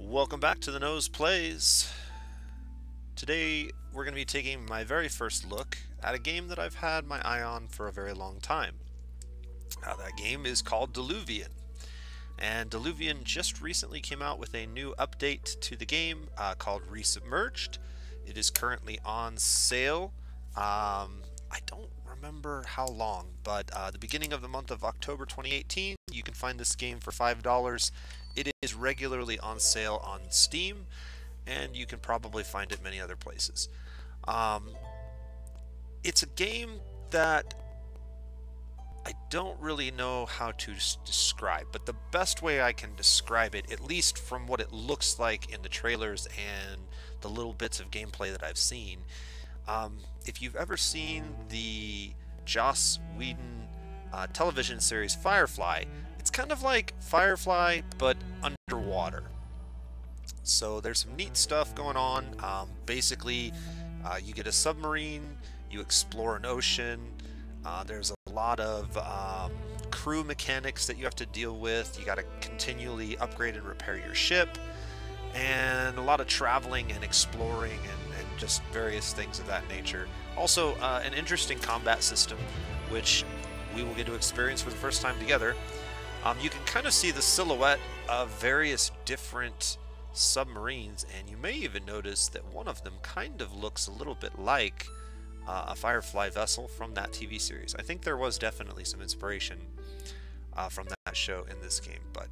Welcome back to the Nose Plays. Today we're going to be taking my very first look at a game that I've had my eye on for a very long time. That game is called Diluvion, and Diluvion just recently came out with a new update to the game called Resubmerged. It is currently on sale. I don't remember how long, but the beginning of the month of October 2018, you can find this game for $5. It is regularly on sale on Steam, and you can probably find it many other places. It's a game that I don't really know how to describe, but the best way I can describe it, at least from what it looks like in the trailers and the little bits of gameplay that I've seen, if you've ever seen the Joss Whedon television series Firefly, it's kind of like Firefly, but underwater. So there's some neat stuff going on. Basically, you get a submarine, you explore an ocean, there's a lot of crew mechanics that you have to deal with. You got to continually upgrade and repair your ship, and a lot of traveling and exploring and just various things of that nature. Also, an interesting combat system, which we will get to experience for the first time together. You can kind of see the silhouette of various different submarines, and you may even notice that one of them kind of looks a little bit like a Firefly vessel from that TV series. I think there was definitely some inspiration from that show in this game, but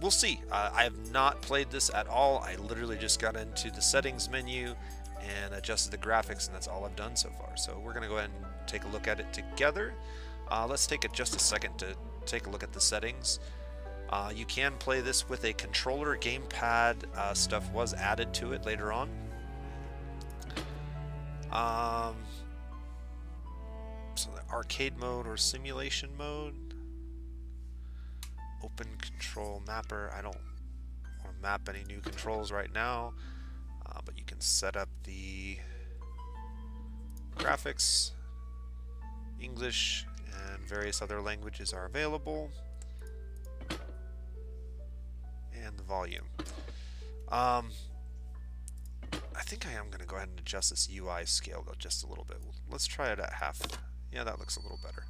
we'll see. I have not played this at all. I literally just got into the settings menu and adjusted the graphics, and that's all I've done so far. So we're going to go ahead and take a look at it together. Let's take just a second to take a look at the settings. You can play this with a controller. Gamepad stuff was added to it later on. So the arcade mode or simulation mode. Open control mapper. I don't want to map any new controls right now, but you can set up the graphics. English and various other languages are available, and the volume. I think I am going to go ahead and adjust this UI scale though just a little bit. Let's try it at half. Yeah, that looks a little better.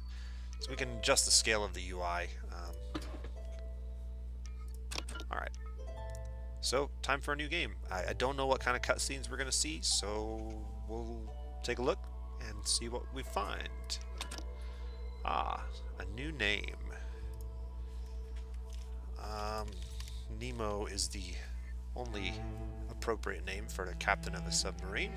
So we can adjust the scale of the UI. Alright. So, time for a new game. I don't know what kind of cutscenes we're going to see, so we'll take a look and see what we find. Ah, a new name. Nemo is the only appropriate name for the captain of a submarine.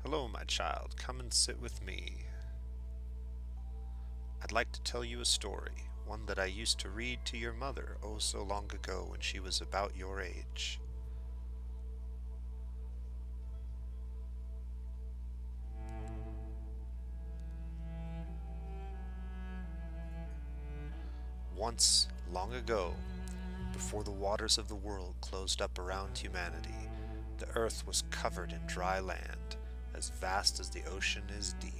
Hello, my child. Come and sit with me. I'd like to tell you a story, one that I used to read to your mother oh so long ago when she was about your age. Once, long ago, before the waters of the world closed up around humanity, the earth was covered in dry land, as vast as the ocean is deep.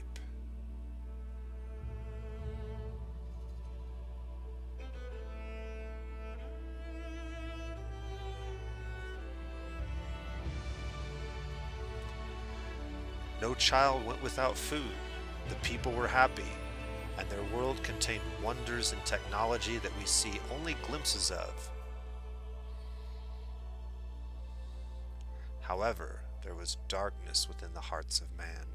No child went without food. The people were happy, and their world contained wonders in technology that we see only glimpses of. However, there was darkness within the hearts of man.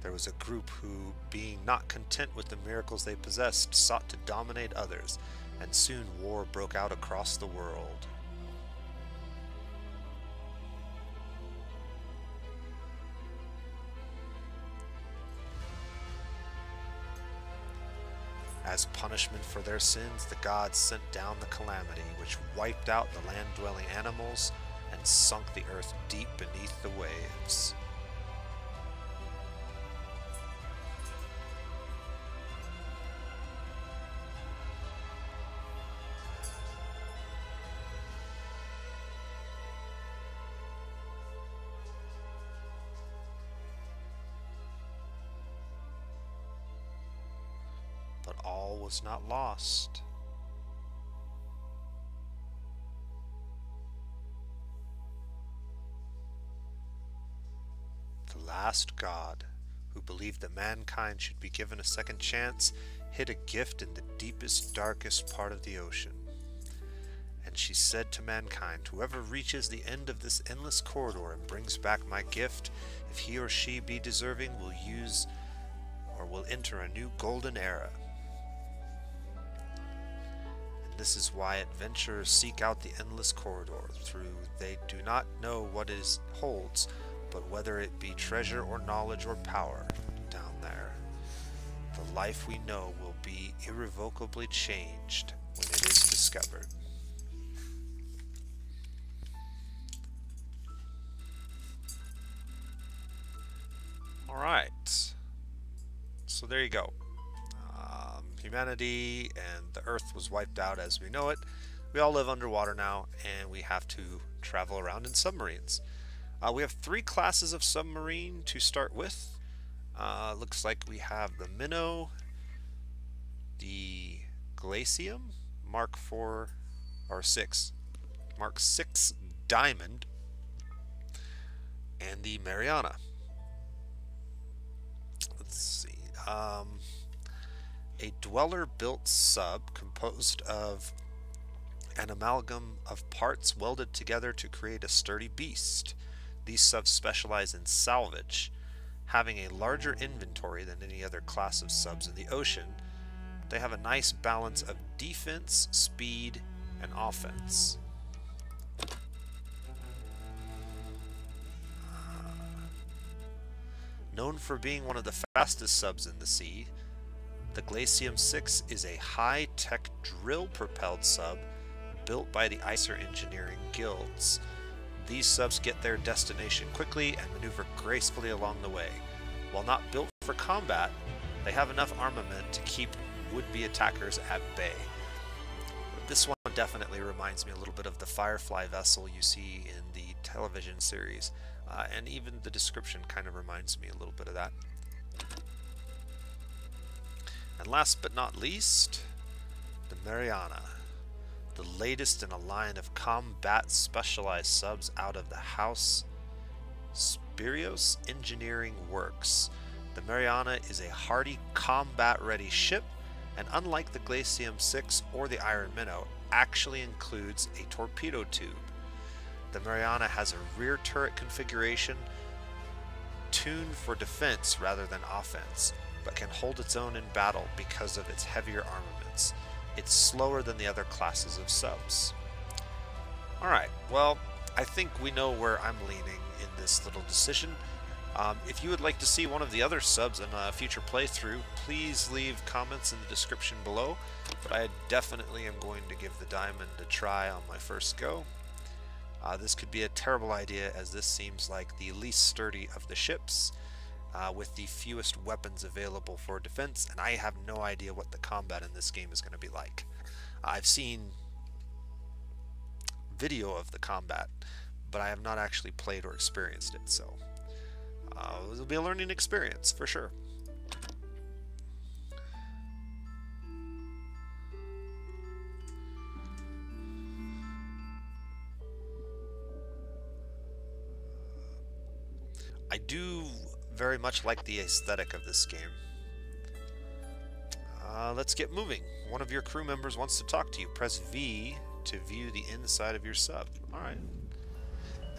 There was a group who, being not content with the miracles they possessed, sought to dominate others, and soon war broke out across the world. As punishment for their sins, the gods sent down the calamity, which wiped out the land-dwelling animals and sunk the earth deep beneath the waves. But all was not lost. The last god, who believed that mankind should be given a second chance, hid a gift in the deepest, darkest part of the ocean. And she said to mankind, whoever reaches the end of this endless corridor and brings back my gift, if he or she be deserving, will use or will enter a new golden era. And this is why adventurers seek out the endless corridor. Through they do not know what it holds, but whether it be treasure or knowledge or power down there, the life we know will be irrevocably changed when it is discovered. Alright, so there you go. Humanity and the Earth was wiped out as we know it. We all live underwater now, and we have to travel around in submarines. We have 3 classes of submarine to start with. Looks like we have the Minnow, the Glacium, Mark 4 or 6, Mark 6 Diamond, and the Mariana. Let's see. A dweller-built sub composed of an amalgam of parts welded together to create a sturdy beast. These subs specialize in salvage, having a larger inventory than any other class of subs in the ocean. They have a nice balance of defense, speed, and offense. Known for being one of the fastest subs in the sea, the Glacium 6 is a high-tech drill-propelled sub built by the Icer engineering guilds. These subs get their destination quickly and maneuver gracefully along the way. While not built for combat, they have enough armament to keep would-be attackers at bay. This one definitely reminds me a little bit of the Firefly vessel you see in the television series, and even the description kind of reminds me a little bit of that. And last but not least, the Mariana, the latest in a line of combat specialized subs out of the house Spirios Engineering Works. The Mariana is a hardy, combat-ready ship, and unlike the Glacium 6 or the Iron Minnow, actually includes a torpedo tube. The Mariana has a rear turret configuration tuned for defense rather than offense, but can hold its own in battle because of its heavier armaments. It's slower than the other classes of subs. Alright, well, I think we know where I'm leaning in this little decision. If you would like to see one of the other subs in a future playthrough, please leave comments in the description below, but I definitely am going to give the Diamond a try on my first go. This could be a terrible idea, as this seems like the least sturdy of the ships, with the fewest weapons available for defense, and I have no idea what the combat in this game is going to be like. I've seen video of the combat, but I have not actually played or experienced it, so it'll be a learning experience for sure. I do very much like the aesthetic of this game. Let's get moving. One of your crew members wants to talk to you. Press V to view the inside of your sub. Alright.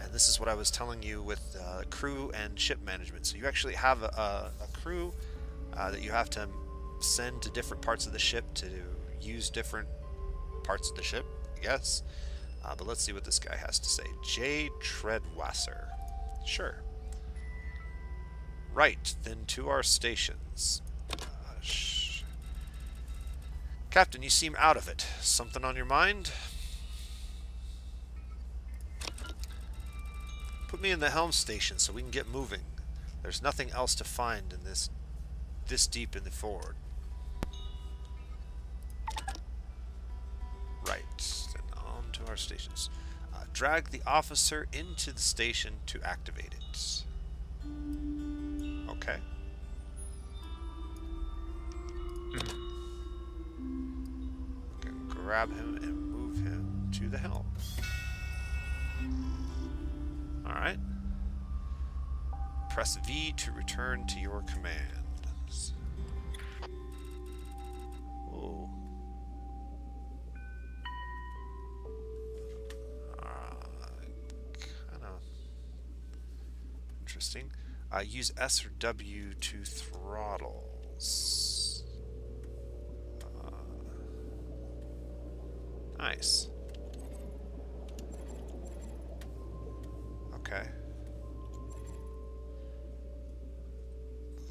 And this is what I was telling you with crew and ship management. So you actually have a crew that you have to send to different parts of the ship to use different parts of the ship, I guess. But let's see what this guy has to say. J. Treadwasser. Sure. Right, then to our stations. Captain, you seem out of it. Something on your mind? Put me in the helm station so we can get moving. There's nothing else to find in this deep in the forward. Right, then on to our stations. Drag the officer into the station to activate it. Okay. grab him and move him to the helm. Alright. Press V to return to your commands. Whoa. Kind of interesting. Use S or W to throttles. Nice. Okay.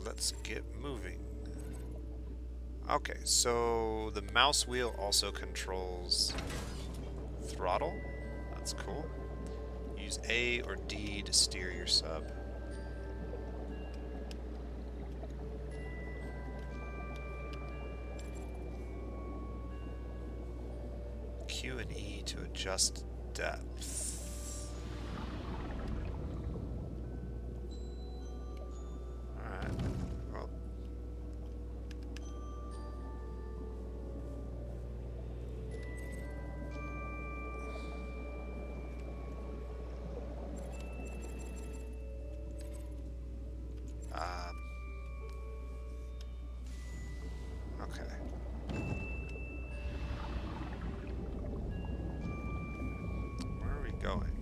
Let's get moving. Okay, so the mouse wheel also controls throttle. That's cool. Use A or D to steer your sub. Q and E to adjust depth. Alright, well. Okay. Going.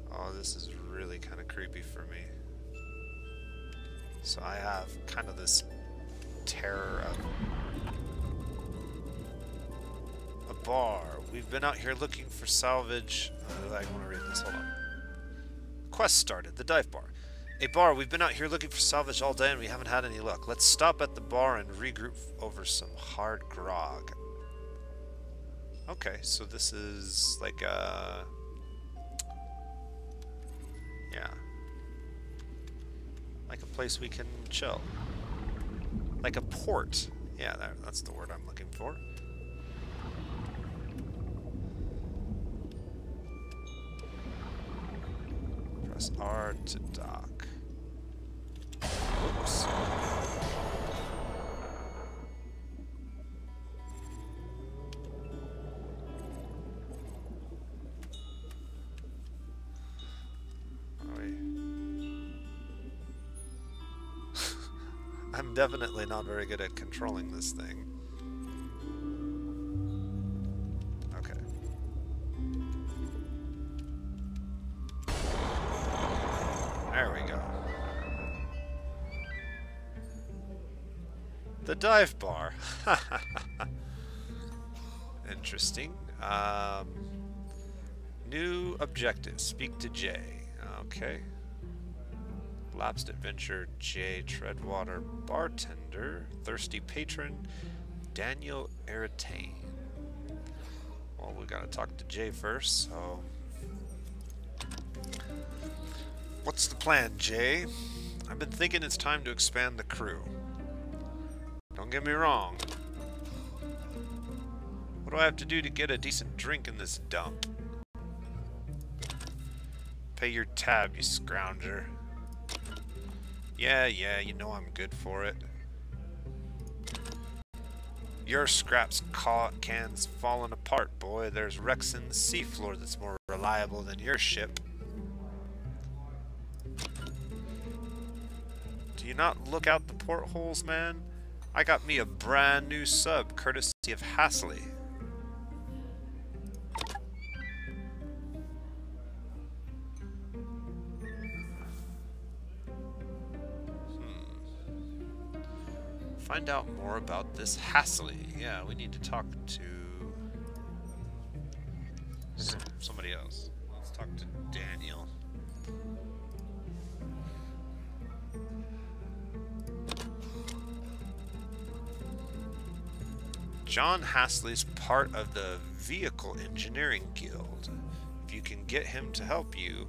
Oh, this is really kind of creepy for me. So I have kind of this terror of a bar. We've been out here looking for salvage. I want to read this. Hold on. Quest started. The dive bar. A bar, we've been out here looking for salvage all day and we haven't had any luck. Let's stop at the bar and regroup over some hard grog. Okay, so this is like a... yeah. Like a place we can chill. Like a port. Yeah, that's the word I'm looking for. Press R to dock. Oops. I'm definitely not very good at controlling this thing. Okay. There we go. The dive bar. Interesting. New objective. Speak to Jay. Okay. Lapsed adventure Jay Treadwater. Bartender. Thirsty patron Daniel Eritane. Well, we gotta talk to Jay first, so... What's the plan, Jay? I've been thinking it's time to expand the crew. Don't get me wrong. What do I have to do to get a decent drink in this dump? Pay your tab, you scrounger. Yeah, you know I'm good for it. Your scraps can's falling apart, boy. There's wrecks in the seafloor that's more reliable than your ship. Do you not look out the portholes, man? I got me a brand new sub, courtesy of Hasley. Find out more about this Hasley. Yeah, we need to talk to somebody else. Let's talk to Daniel. John Hasley's part of the Vehicle Engineering Guild. If you can get him to help you,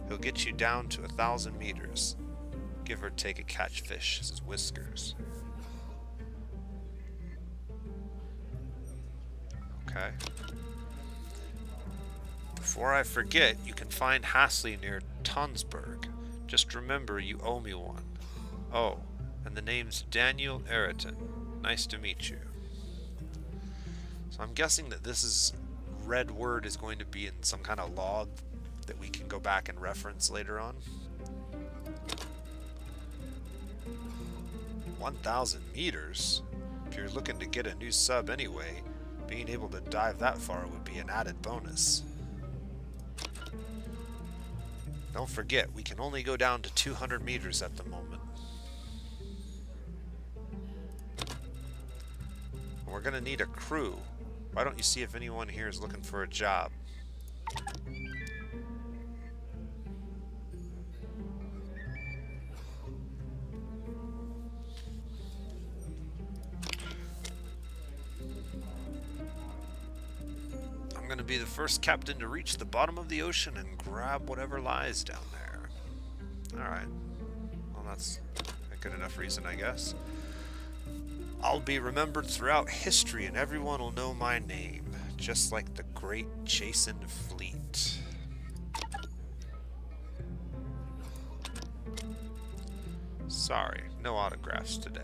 he'll get you down to 1,000 meters. Give or take a catch fish, his whiskers. Okay. Before I forget, you can find Hasley near Tonsberg. Just remember you owe me one. Oh, and the name's Daniel Eriton. Nice to meet you. So I'm guessing that this is red word is going to be in some kind of log that we can go back and reference later on. 1,000 meters? If you're looking to get a new sub anyway, being able to dive that far would be an added bonus. Don't forget, we can only go down to 200 meters at the moment. We're gonna need a crew. Why don't you see if anyone here is looking for a job? I'm gonna be the first captain to reach the bottom of the ocean and grab whatever lies down there. Alright. Well, that's a good enough reason, I guess. I'll be remembered throughout history and everyone will know my name, just like the great Jason Fleet. Sorry, no autographs today.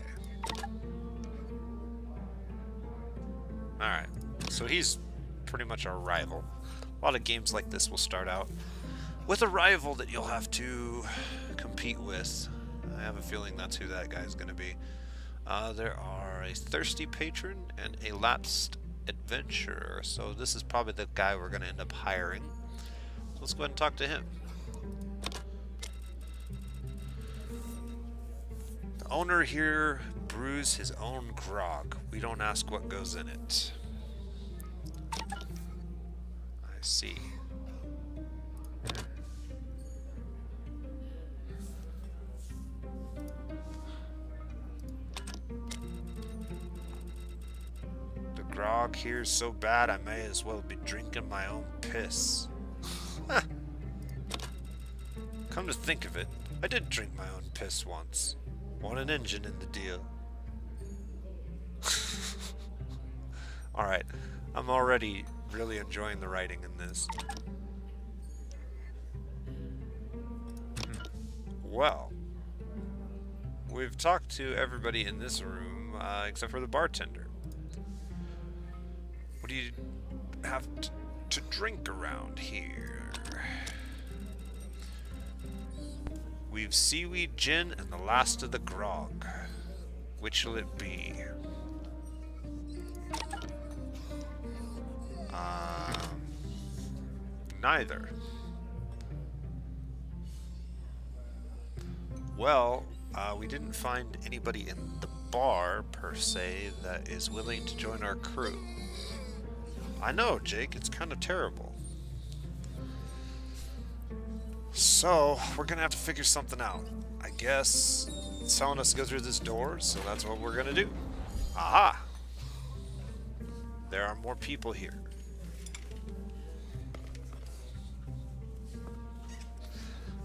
Alright, so he's pretty much our rival. A lot of games like this will start out with a rival that you'll have to compete with. I have a feeling that's who that guy's going to be. There are a thirsty patron and a lapsed adventurer, so this is probably the guy we're going to end up hiring. So let's go ahead and talk to him. The owner here brews his own grog. We don't ask what goes in it. I see. Grog here's so bad I may as well be drinking my own piss. Come to think of it, I did drink my own piss once. Want an engine in the deal. Alright, I'm already really enjoying the writing in this. Well, we've talked to everybody in this room except for the bartender. What do you have to drink around here? We've seaweed gin and the last of the grog. Which will it be? Neither. Well, we didn't find anybody in the bar, per se, that is willing to join our crew. I know, Jake, it's kind of terrible. So, we're gonna have to figure something out. I guess it's telling us to go through this door, so that's what we're gonna do. Aha! There are more people here.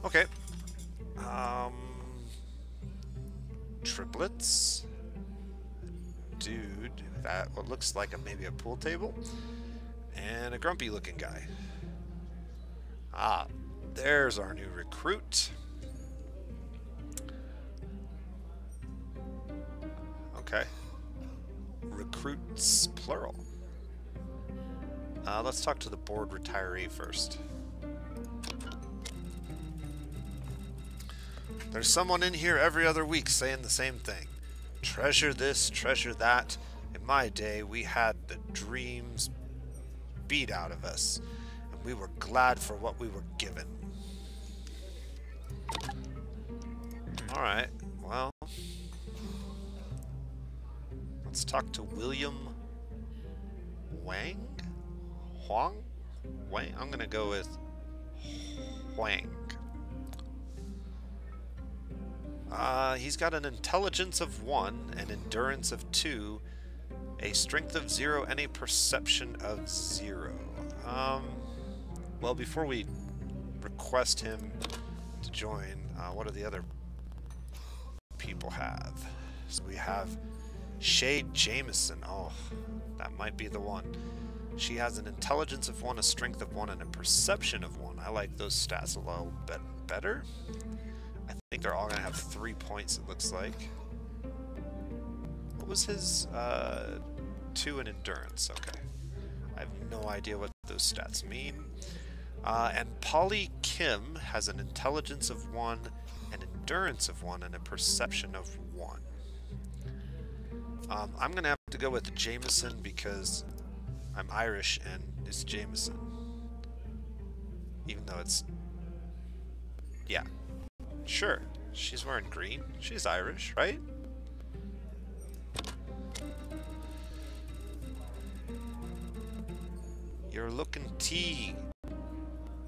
Okay. Triplets. Dude, that what looks like maybe a pool table. And a grumpy looking guy. Ah, there's our new recruit. Okay. Recruits, plural. Let's talk to the bored retiree first. There's someone in here every other week saying the same thing. Treasure this, treasure that. In my day, we had the dreams beat out of us, and we were glad for what we were given. Alright, well, let's talk to William Wang? Huang? Wang? I'm gonna go with Huang. He's got an intelligence of 1, an endurance of 2, a strength of 0, and a perception of 0. Well, before we request him to join, what do the other people have? So we have Shade Jameson. Oh, that might be the one. She has an intelligence of 1, a strength of 1, and a perception of 1. I like those stats a little bit better. I think they're all going to have 3 points, it looks like. What was his 2 in endurance? Okay. I have no idea what those stats mean. And Polly Kim has an intelligence of 1, an endurance of 1, and a perception of 1. I'm going to have to go with Jameson because I'm Irish and it's Jameson. Even though it's... Yeah. Sure. She's wearing green. She's Irish, right? You're looking tea.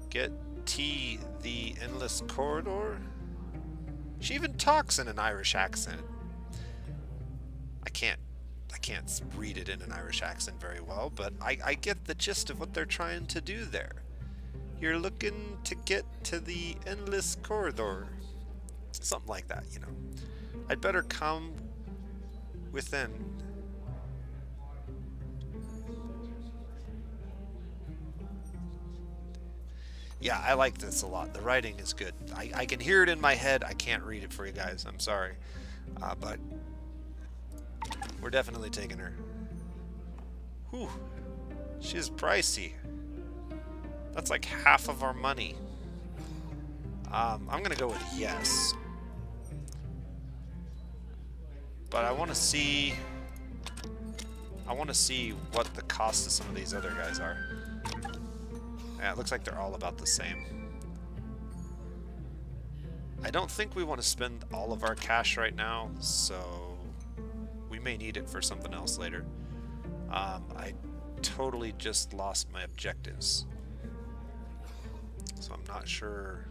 Get tea the endless corridor? She even talks in an Irish accent. I can't read it in an Irish accent very well, but I get the gist of what they're trying to do there. You're looking to get to the endless corridor. Something like that, you know. I'd better come within. Yeah, I like this a lot. The writing is good. I can hear it in my head. I can't read it for you guys. I'm sorry. But we're definitely taking her. Whew. She's pricey. That's like half of our money. I'm going to go with yes. But I want to see what the cost of some of these other guys are. Yeah, it looks like they're all about the same. I don't think we want to spend all of our cash right now, so we may need it for something else later. I totally just lost my objectives, so I'm not sure.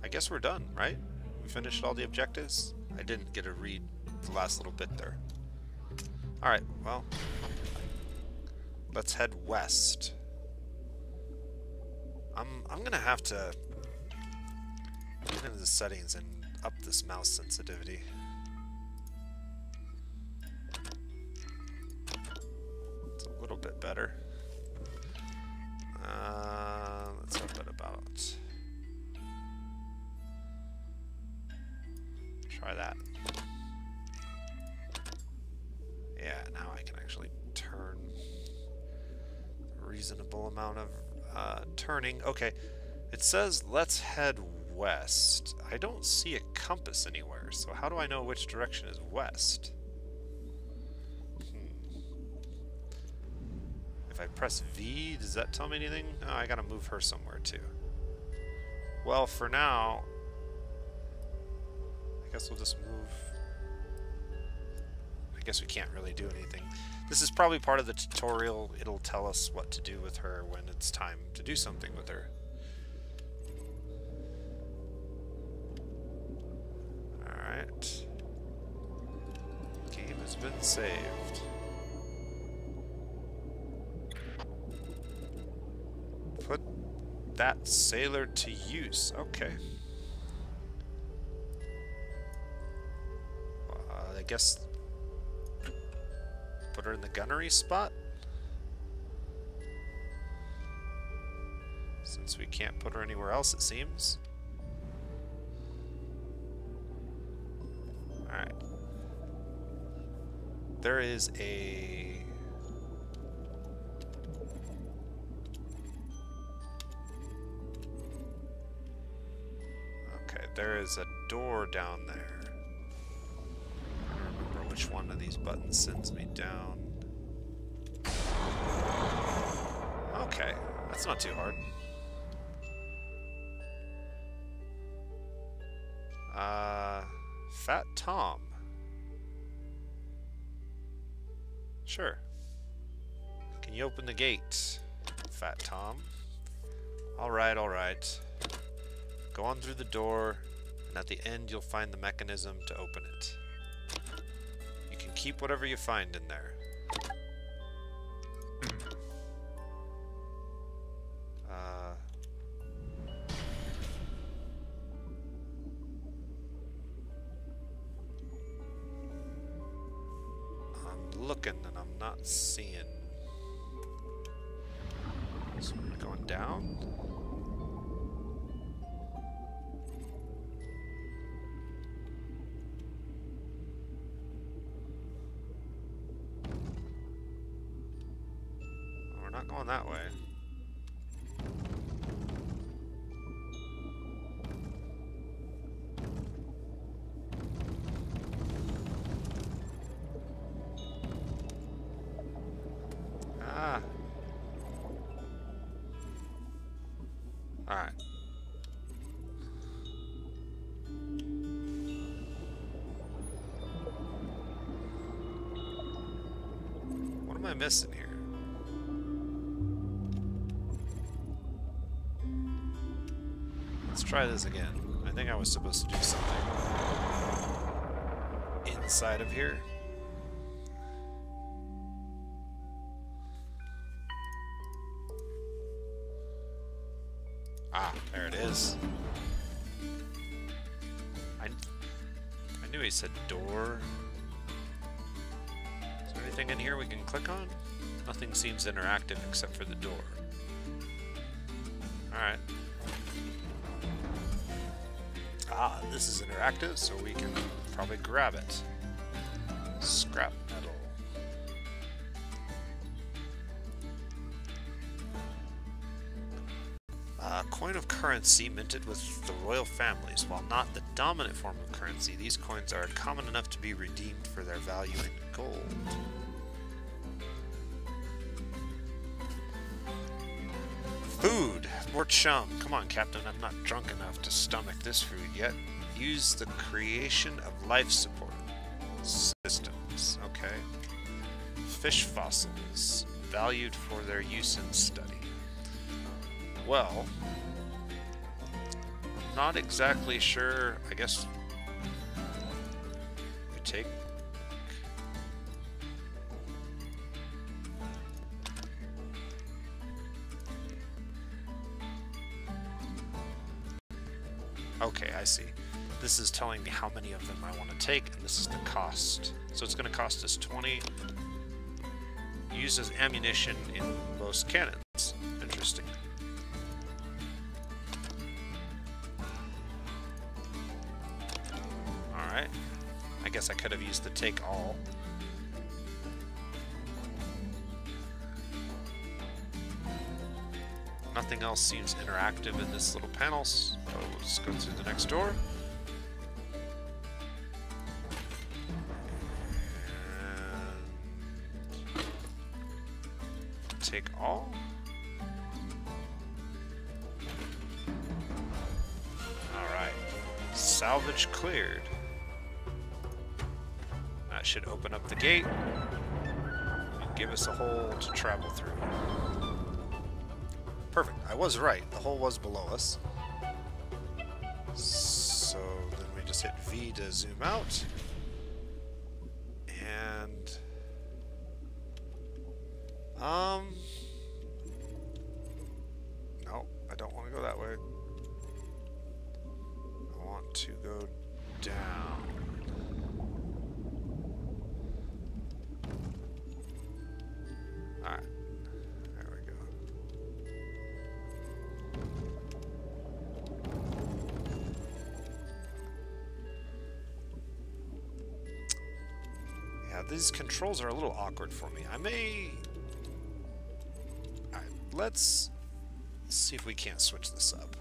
I guess we're done, right? We finished all the objectives? I didn't get to read the last little bit there. Alright, well, let's head west. I'm gonna have to get into the settings and up this mouse sensitivity. It's a little bit better. Let's up it about. Try that. Yeah, now I can actually turn a reasonable amount of turning. Okay, it says let's head west. I don't see a compass anywhere, so how do I know which direction is west? If I press V, does that tell me anything? Oh, I gotta move her somewhere too. Well, for now, I guess we'll just move. I guess we can't really do anything. This is probably part of the tutorial. It'll tell us what to do with her when it's time to do something with her. Alright. Game has been saved. Put that sailor to use. Okay. I guess put her in the gunnery spot? Since we can't put her anywhere else, it seems. Alright. There is a... Okay, there is a door down there. Which one of these buttons sends me down? Okay, that's not too hard. Fat Tom. Sure. Can you open the gate, Fat Tom? Alright, alright. Go on through the door, and at the end you'll find the mechanism to open it. Keep whatever you find in there. looking and I'm not seeing. So we're going down. Well, we're not going that way. Alright. What am I missing here? Let's try this again. I think I was supposed to do something inside of here. Ah, there it is. I knew he said door. Is there anything in here we can click on? Nothing seems interactive except for the door. Alright. Ah, this is interactive, so we can probably grab it. Scrap metal. Coin of currency minted with the royal families. While not the dominant form of currency, these coins are common enough to be redeemed for their value in gold. Food! More chum. Come on, Captain, I'm not drunk enough to stomach this food yet. Use the creation of life support systems. Okay. Fish fossils. Valued for their use in study. Well, I'm not exactly sure. I guess we take... Okay, I see. This is telling me how many of them I want to take, and this is the cost. So it's going to cost us 20. Used as ammunition in most cannons. Interesting. Alright. I guess I could have used the take all. Nothing else seems interactive in this little panel, so let's go through the next door. And take all. Alright. Salvage cleared. That should open up the gate and give us a hole to travel through. Perfect. I was right. The hole was below us. So then we just hit V to zoom out. And... no, I don't want to go that way. I want to go down. Alright. These controls are a little awkward for me. I may... Alright, let's see if we can't switch this up.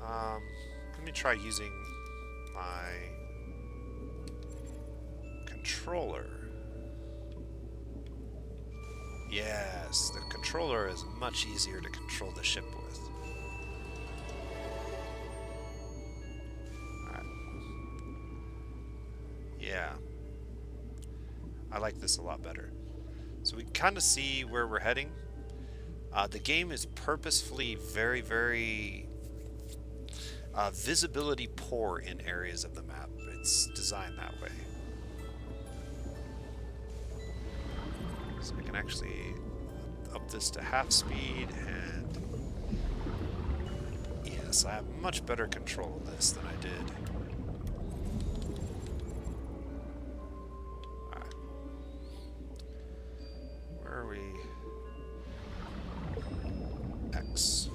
Let me try using my controller. Yes, the controller is much easier to control the ship with. Alright. Yeah. I like this a lot better. So we can kind of see where we're heading. The game is purposefully very, very visibility poor in areas of the map. It's designed that way. So I can actually up this to half speed and this. I have much better control of this than I did. Alright. Where are we? X.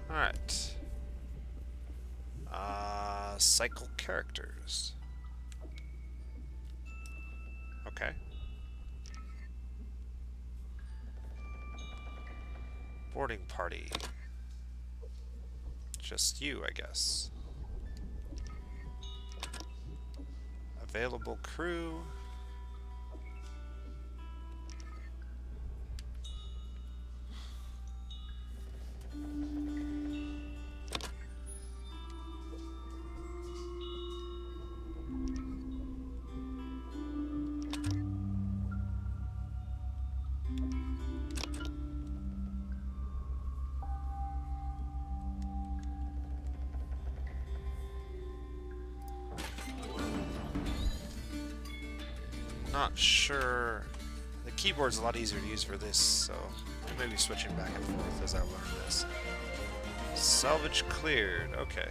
Alright. Cycle characters. Okay. Boarding party. Just you, I guess. Available crew. Not sure. The keyboard's a lot easier to use for this, so I may be switching back and forth as I learn this. Salvage cleared. Okay.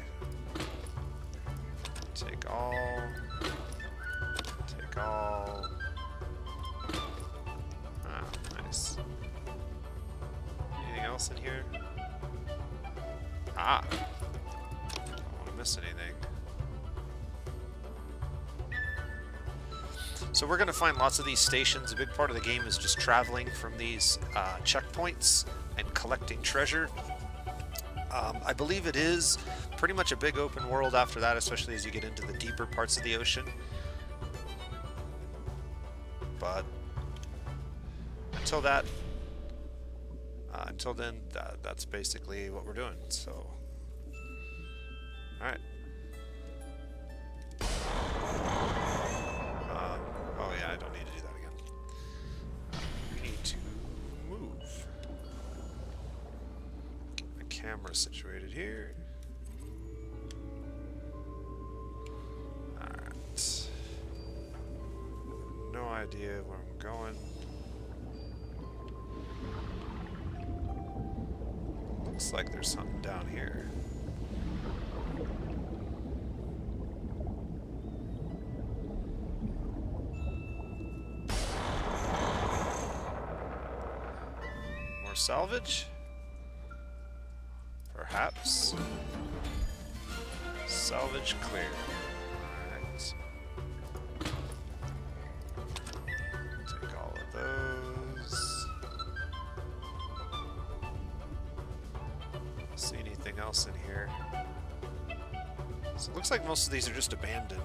Take all. Take all. Ah, nice. Anything else in here? Ah! Don't want to miss anything. So we're going to find lots of these stations. A big part of the game is just traveling from these checkpoints and collecting treasure. I believe it is pretty much a big open world after that, especially as you get into the deeper parts of the ocean. But until then, that's basically what we're doing. So, all right. Oh yeah, I don't need to do that again. We need to move. Get my camera situated here. Alright. No idea where I'm going. Looks like there's something down here. Salvage? Perhaps. Salvage clear. Alright. Take all of those. See anything else in here? So it looks like most of these are just abandoned.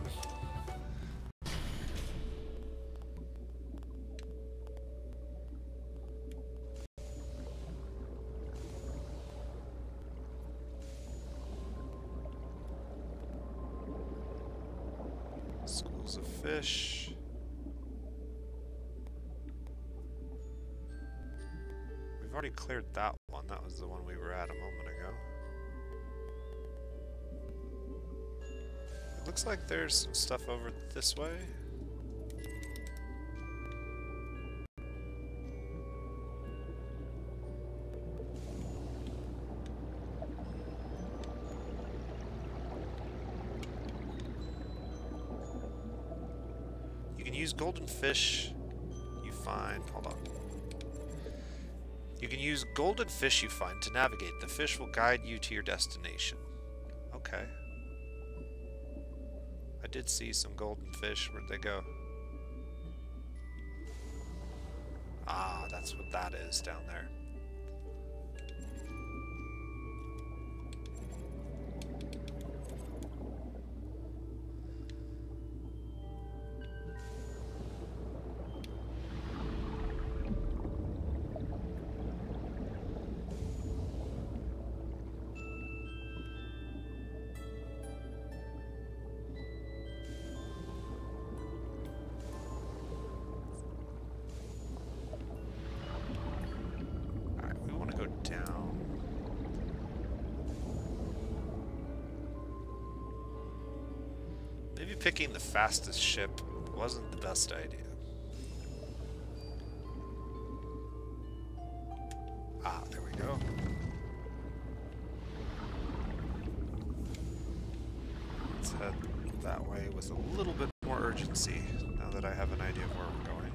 Schools of fish. We've already cleared that one. That was the one we were at a moment ago. It looks like there's some stuff over this way. Use golden fish you find. Hold on. You can use golden fish you find to navigate. The fish will guide you to your destination. Okay. I did see some golden fish. Where'd they go? Ah, that's what that is down there. Maybe picking the fastest ship wasn't the best idea. Ah, there we go. Let's head that way with a little bit more urgency, now that I have an idea of where we're going.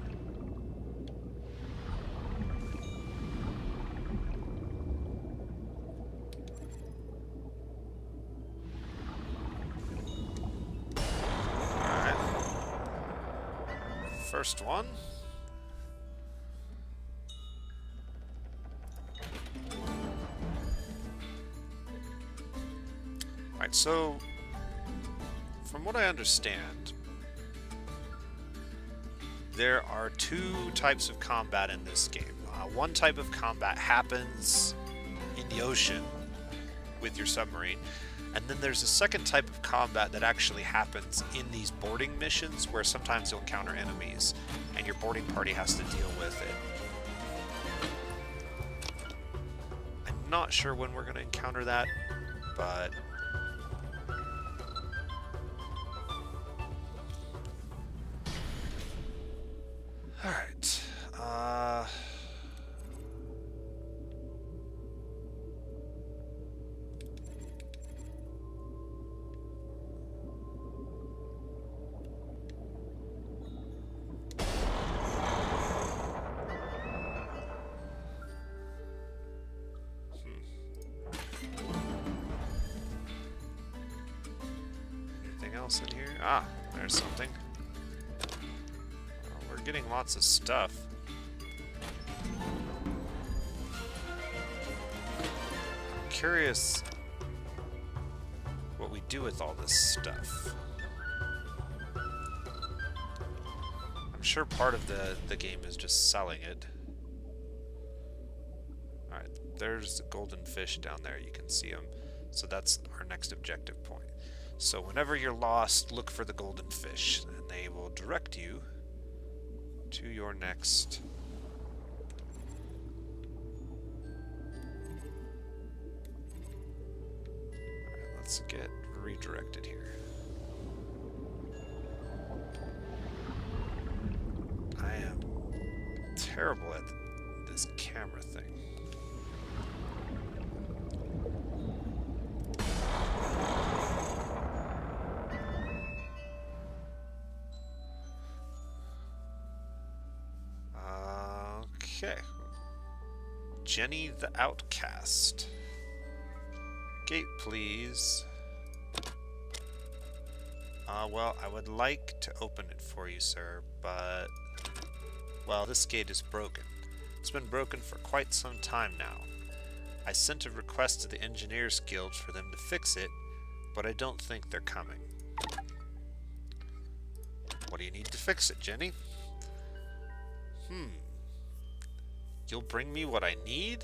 Alright. First one. Alright, so from what I understand, there are two types of combat in this game. One type of combat happens in the ocean with your submarine, and then there's a second type of combat that actually happens in these boarding missions where sometimes you'll encounter enemies and your boarding party has to deal with it. I'm not sure when we're going to encounter that, but alright, anything else in here? Ah, there's something. Getting lots of stuff. I'm curious what we do with all this stuff. I'm sure part of the game is just selling it. Alright, there's the golden fish down there. You can see them. So that's our next objective point. So whenever you're lost, look for the golden fish, and they will direct you to your next Alright, let's get redirected here. I am terrible at this camera thing. Okay. Jenny the Outcast. Gate, please. Well, I would like to open it for you, sir, but... well, this gate is broken. It's been broken for quite some time now. I sent a request to the Engineers Guild for them to fix it, but I don't think they're coming. What do you need to fix it, Jenny? You'll bring me what I need?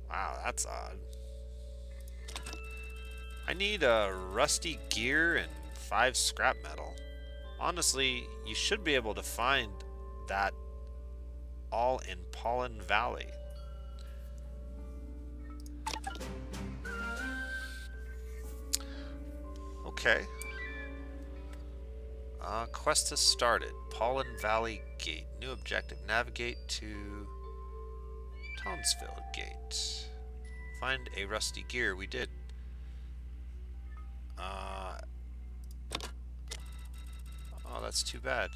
Wow, that's odd. I need a rusty gear and 5 scrap metal. Honestly, you should be able to find that all in Pollen Valley. Okay. Quest has started. Pollen Valley Gate. New objective. Navigate to Townsville Gate. Find a rusty gear. We did. Oh, that's too bad.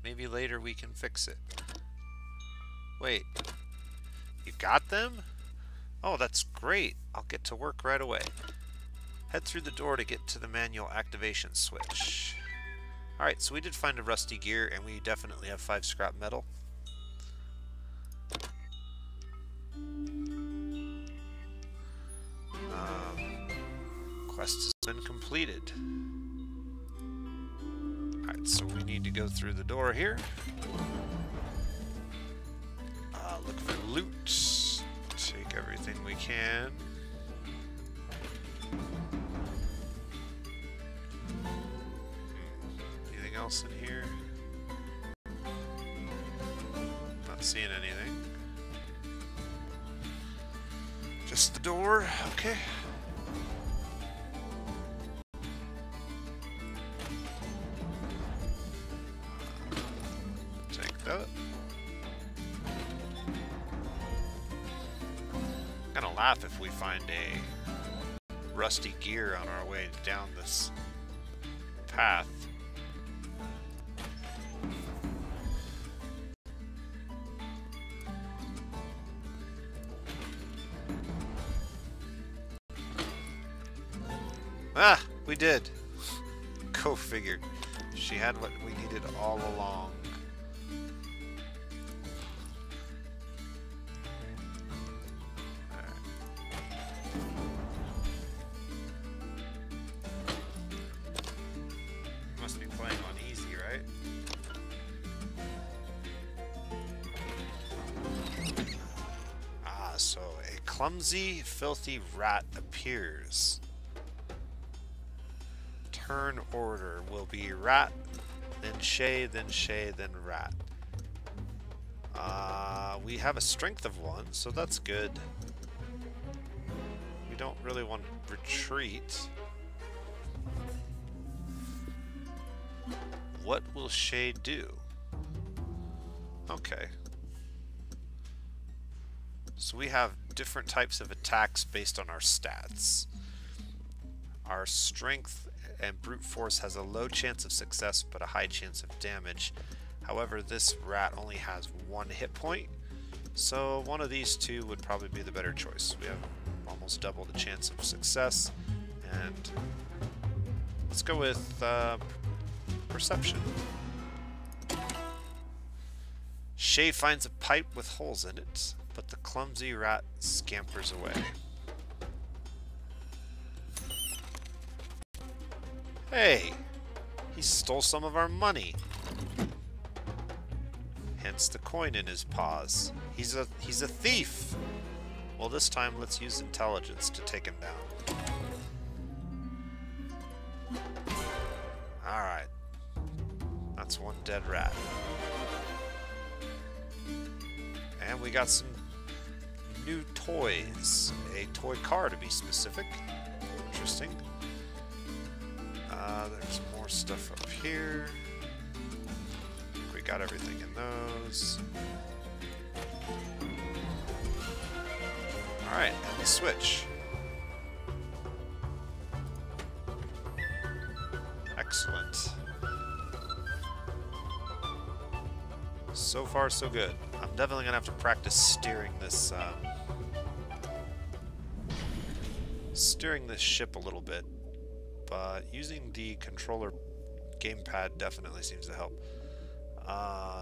Maybe later we can fix it. Wait. You got them? Oh, that's great. I'll get to work right away. Head through the door to get to the manual activation switch. Alright, so we did find a rusty gear, and we definitely have 5 scrap metal. Quest has been completed. Alright, so we need to go through the door here. Look for loot. Take everything we can. Anything else in here? Not seeing anything. Just the door. Okay. Take that. gonna laugh if we find a rusty gear on our way down this path. Ah, we did. Go figure. She had what we needed all along. Must be playing on easy, right? Ah, so a clumsy, filthy rat appears. Turn order will be rat, then shay, then shay, then rat. We have a strength of 1, so that's good. We don't really want to retreat. What will shay do? Okay. So we have different types of attacks based on our stats. Our strength and brute force has a low chance of success but a high chance of damage. However, this rat only has 1 hit point, so one of these two would probably be the better choice. We have almost double the chance of success, and let's go with perception. Shay finds a pipe with holes in it, but the clumsy rat scampers away. Hey, he stole some of our money. Hence the coin in his paws. He's a thief. Well, this time let's use intelligence to take him down. All right. That's 1 dead rat. And we got some new toys. A toy car to be specific. Interesting. There's more stuff up here. I think we got everything in those. Alright, and the switch. Excellent. So far, so good. I'm definitely gonna have to practice steering this ship a little bit. But using the controller gamepad definitely seems to help.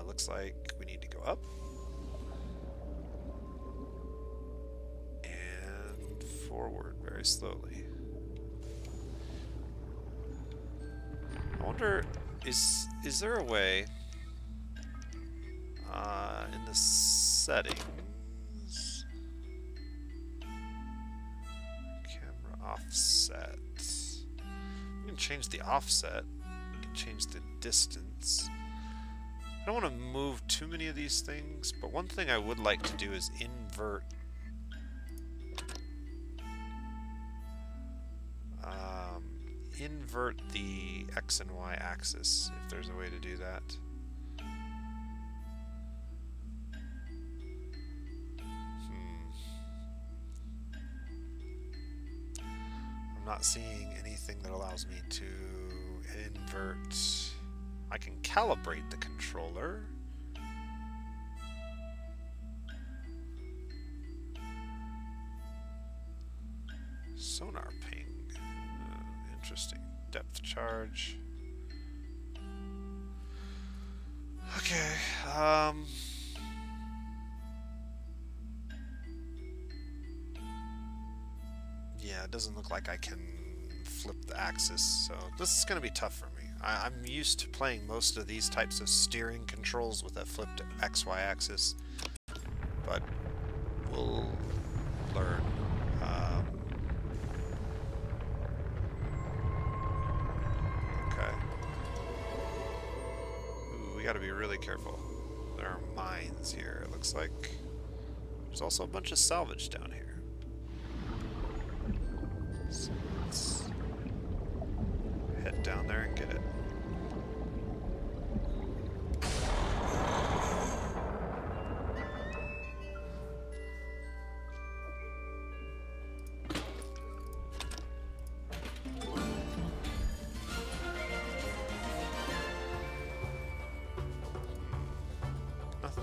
Looks like we need to go up. And forward very slowly. I wonder, is there a way in the settings, camera offset, we can change the offset, we can change the distance. I don't want to move too many of these things, but one thing I would like to do is invert the X and Y axis, if there's a way to do that. I'm not seeing anything that allows me to invert. I can calibrate the controller. Sonar ping. Interesting. Depth charge. Okay. Yeah, it doesn't look like I can flip the axis, so this is going to be tough for me. I'm used to playing most of these types of steering controls with a flipped XY axis, but we'll learn. Okay. Ooh, we got to be really careful. There are mines here, it looks like. There's also a bunch of salvage down here. So let's head down there and get it.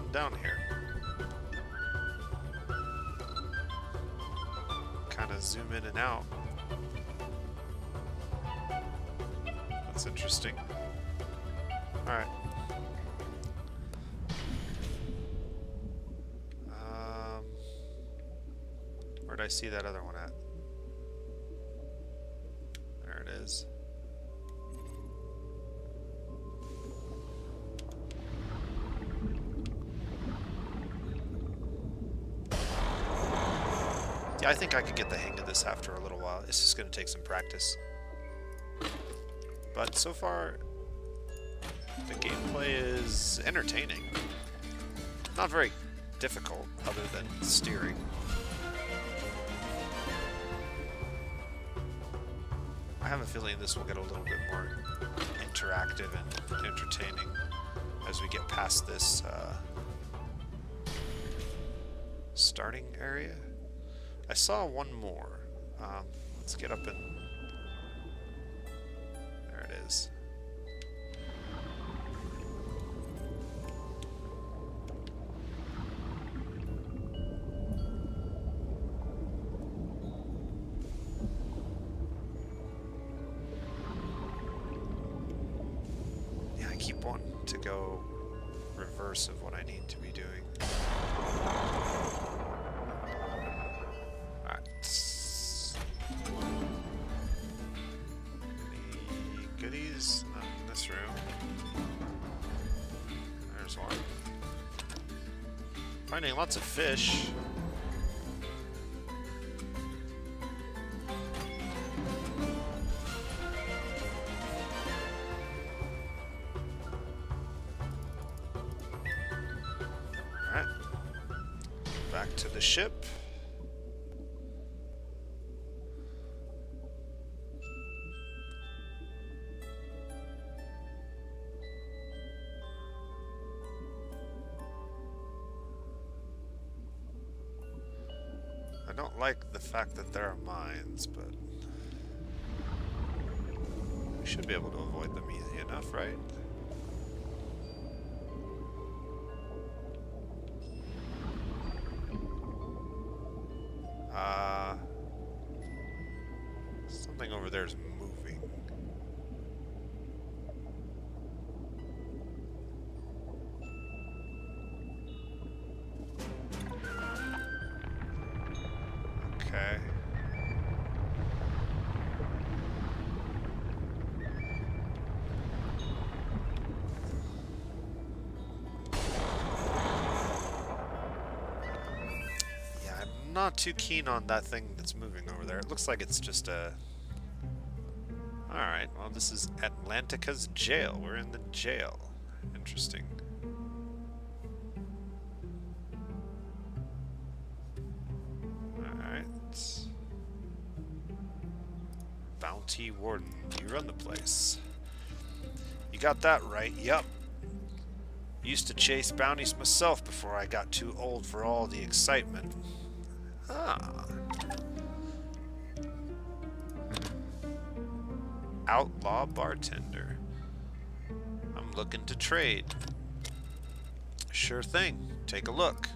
on down here. Kind of zoom in and out. That's interesting. Alright. Where'd I see that other one at? There it is. Yeah, I think I could get the hang of this after a little while. It's just going to take some practice. But so far, the gameplay is entertaining. Not very difficult, other than steering. I have a feeling this will get a little bit more interactive and entertaining as we get past this starting area. I saw one more. Let's get up and... There it is. Yeah, I keep wanting to go reverse of what I need to be doing. Goodies? Not in this room. There's one. Finding lots of fish. Alright. Back to the ship. I don't like the fact that there are mines, but we should be able to avoid them easy enough, right? Something over there is moving. Okay. Yeah, I'm not too keen on that thing that's moving over there. It looks like it's just a... Alright, well this is Atlantica's jail. We're in the jail. Interesting. Bounty Warden, you run the place. You got that right, yup. Used to chase bounties myself before I got too old for all the excitement. Ah. Outlaw bartender. I'm looking to trade. Sure thing, take a look.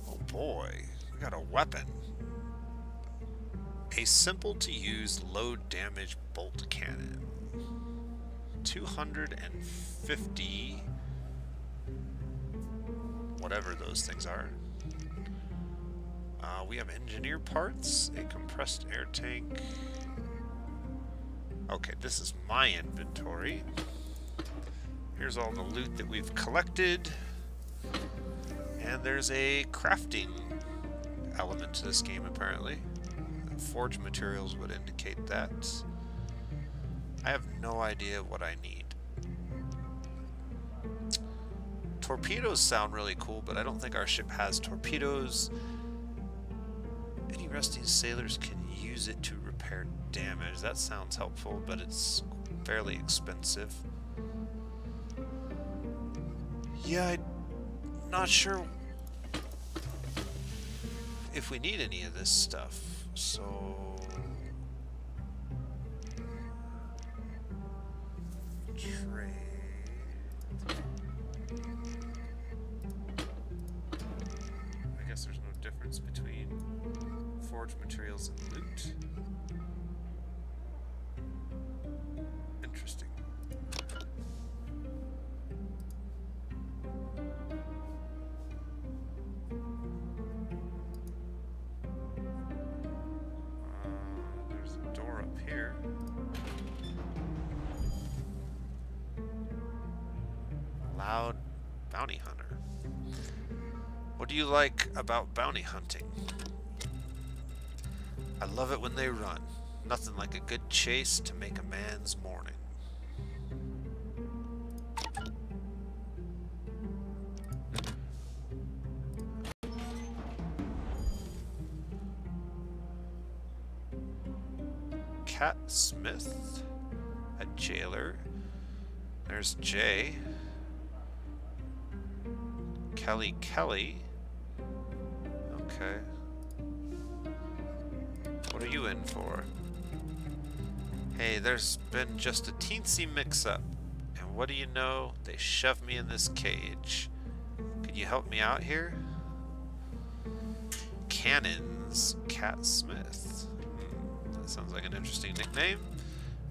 Oh boy, we got a weapon. A simple-to-use, low-damage bolt cannon. 250... whatever those things are. We have engineer parts, a compressed air tank. Okay, this is my inventory. Here's all the loot that we've collected. And there's a crafting element to this game, apparently. Forge materials would indicate that. I have no idea what I need. Torpedoes sound really cool, but I don't think our ship has torpedoes. Any resting sailors can use it to repair damage. That sounds helpful, but it's fairly expensive. Yeah, I'm not sure if we need any of this stuff. So trade. difference between forged materials and loot. Interesting. There's a door up here. Loud bounty hunter. What do you like about bounty hunting? I love it when they run. Nothing like a good chase to make a man's morning. Cat Smith, a jailer. There's Jay. Kelly. Okay. What are you in for? Hey, there's been just a teensy mix-up. And what do you know? They shoved me in this cage. Could you help me out here? Cannons, Cat Smith. That sounds like an interesting nickname.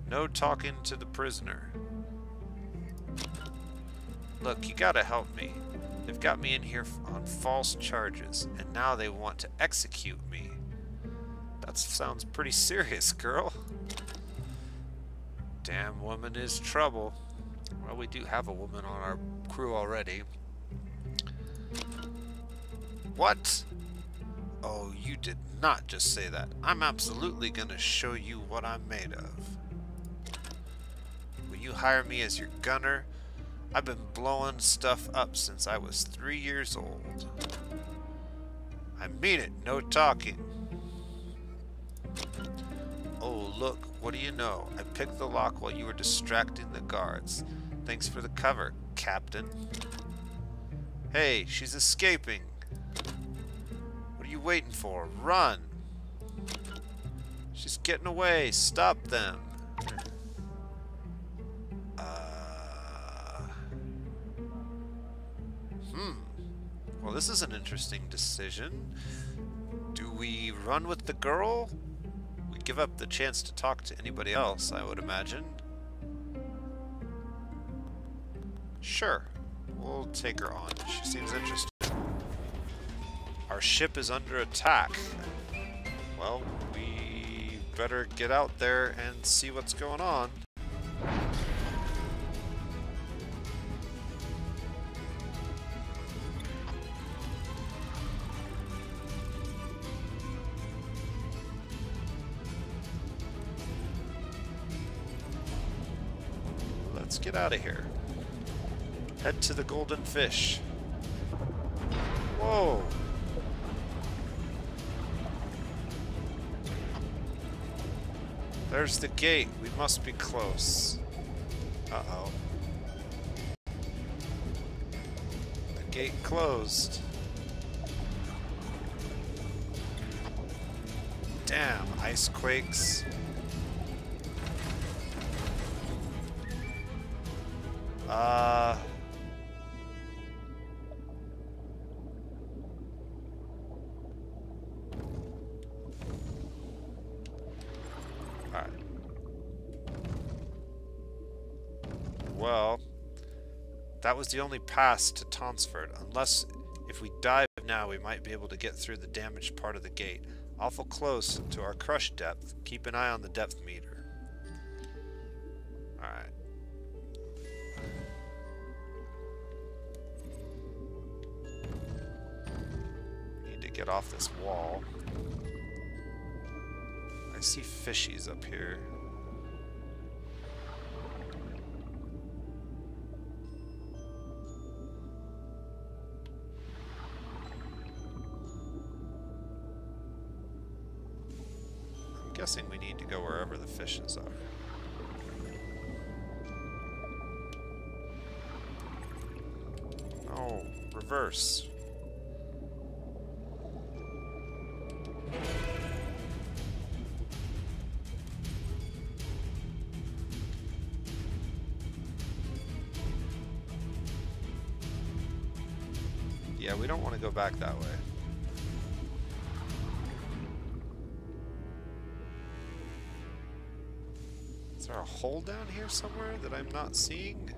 No talking to the prisoner. Look, you gotta help me. They've got me in here on false charges, and now they want to execute me. That sounds pretty serious, girl. Damn woman is trouble. Well, we do have a woman on our crew already. What? Oh, you did not just say that. I'm absolutely gonna show you what I'm made of. Will you hire me as your gunner? I've been blowing stuff up since I was 3 years old. I mean it, no talking. Oh, look, what do you know? I picked the lock while you were distracting the guards. Thanks for the cover, Captain. Hey, she's escaping. What are you waiting for? Run! She's getting away. Stop them. Well, this is an interesting decision. Do we run with the girl? We give up the chance to talk to anybody else, I would imagine. Sure. We'll take her on. She seems interested. Our ship is under attack. Well, we better get out there and see what's going on. Let's get out of here. Head to the Golden Fish. Whoa! There's the gate. We must be close. Uh-oh. The gate closed. Damn, ice quakes. Alright. Well, that was the only pass to Tonsford. Unless, if we dive now, we might be able to get through the damaged part of the gate. Awful close to our crush depth. Keep an eye on the depth meter. Alright. Get off this wall. I see fishies up here. I'm guessing we need to go wherever the fishes are. Oh, reverse. Yeah, we don't want to go back that way. there a hole down here somewhere that I'm not seeing?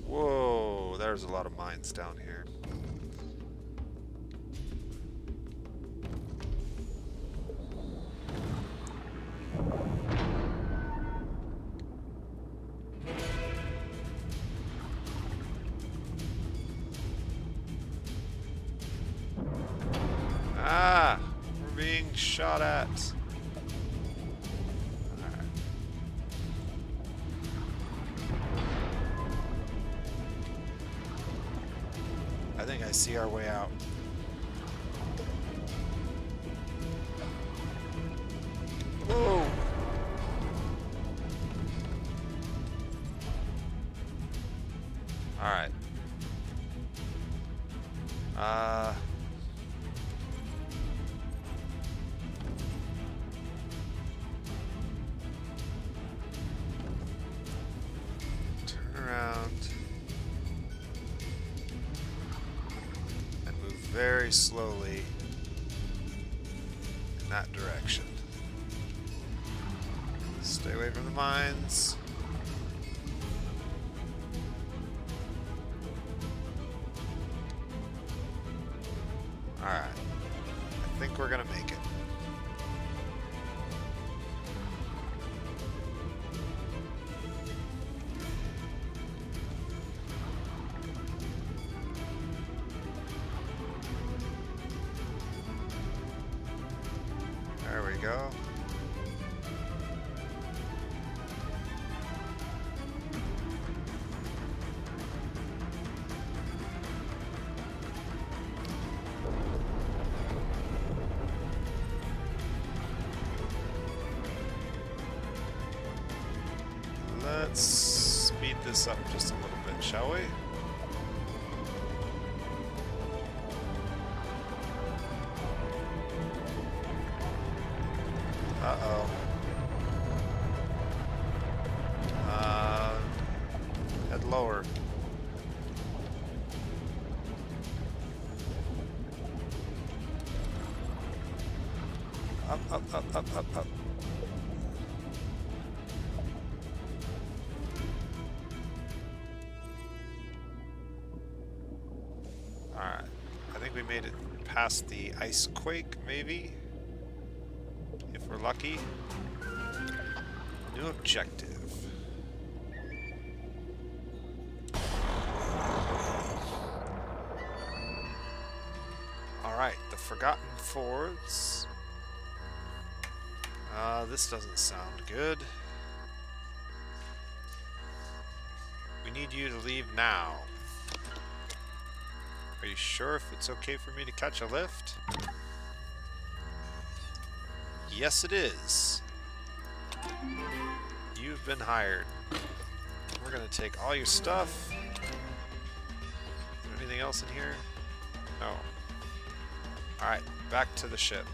Whoa, there's a lot of mines down here. Ah, we're being shot at. Alright. I think I see our way out. Whoa! Alright. Turn around and move very slowly in that direction. Stay away from the mines. Alright. I think we're gonna make it. There we go. Let's speed this up just a little bit, shall we? Uh-oh. Head lower. Up, up, up, up, up, up. Alright. I think we made it past the ice quake, maybe? If we're lucky. New objective. Alright, the Forgotten Fords. This doesn't sound good. We need you to leave now. Are you sure if it's okay for me to catch a lift? Yes, it is. You've been hired. We're gonna take all your stuff. Is there anything else in here? No. Alright, back to the ship.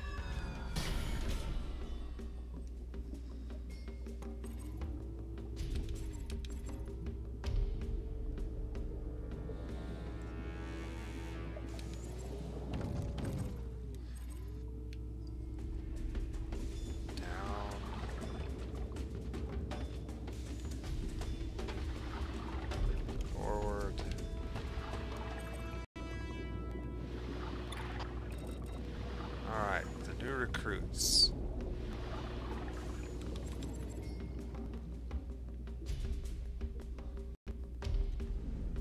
Recruits.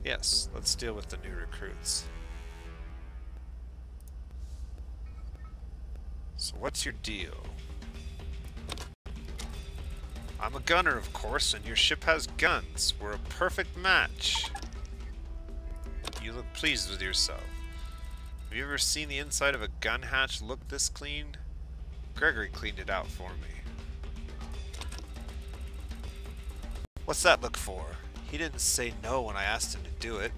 Yes, let's deal with the new recruits. So what's your deal? I'm a gunner, of course, and your ship has guns. We're a perfect match. You look pleased with yourself. Have you ever seen the inside of a gun hatch look this clean? Gregory cleaned it out for me. What's that look for? He didn't say no when I asked him to do it.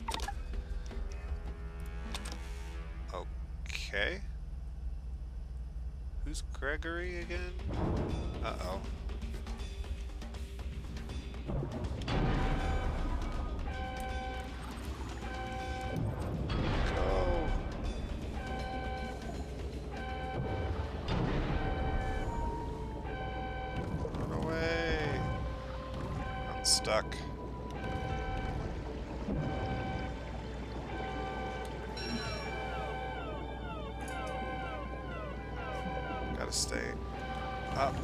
Okay. Who's Gregory again? Uh-oh. Go. Run away. I'm stuck. Gotta stay up.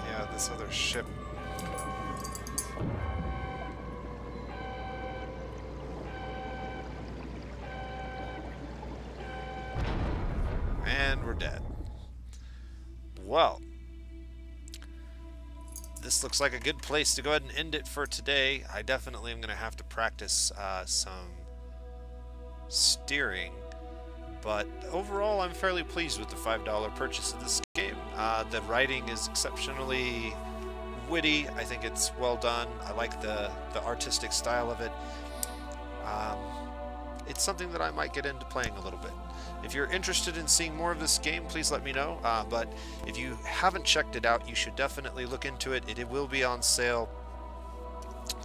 Yeah, this other ship. And we're dead. Well, this looks like a good place to go ahead and end it for today. I definitely am going to have to practice some steering, but overall I'm fairly pleased with the $5 purchase of this game. The writing is exceptionally witty. I think it's well done. I like the artistic style of it. It's something that I might get into playing a little bit. If you're interested in seeing more of this game, please let me know. But if you haven't checked it out, you should definitely look into it. It will be on sale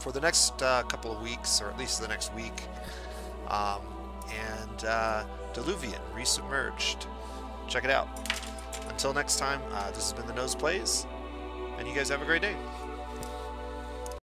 for the next couple of weeks, or at least the next week. Diluvion, Resubmerged. Check it out. Until next time, this has been The Nose Plays, and you guys have a great day.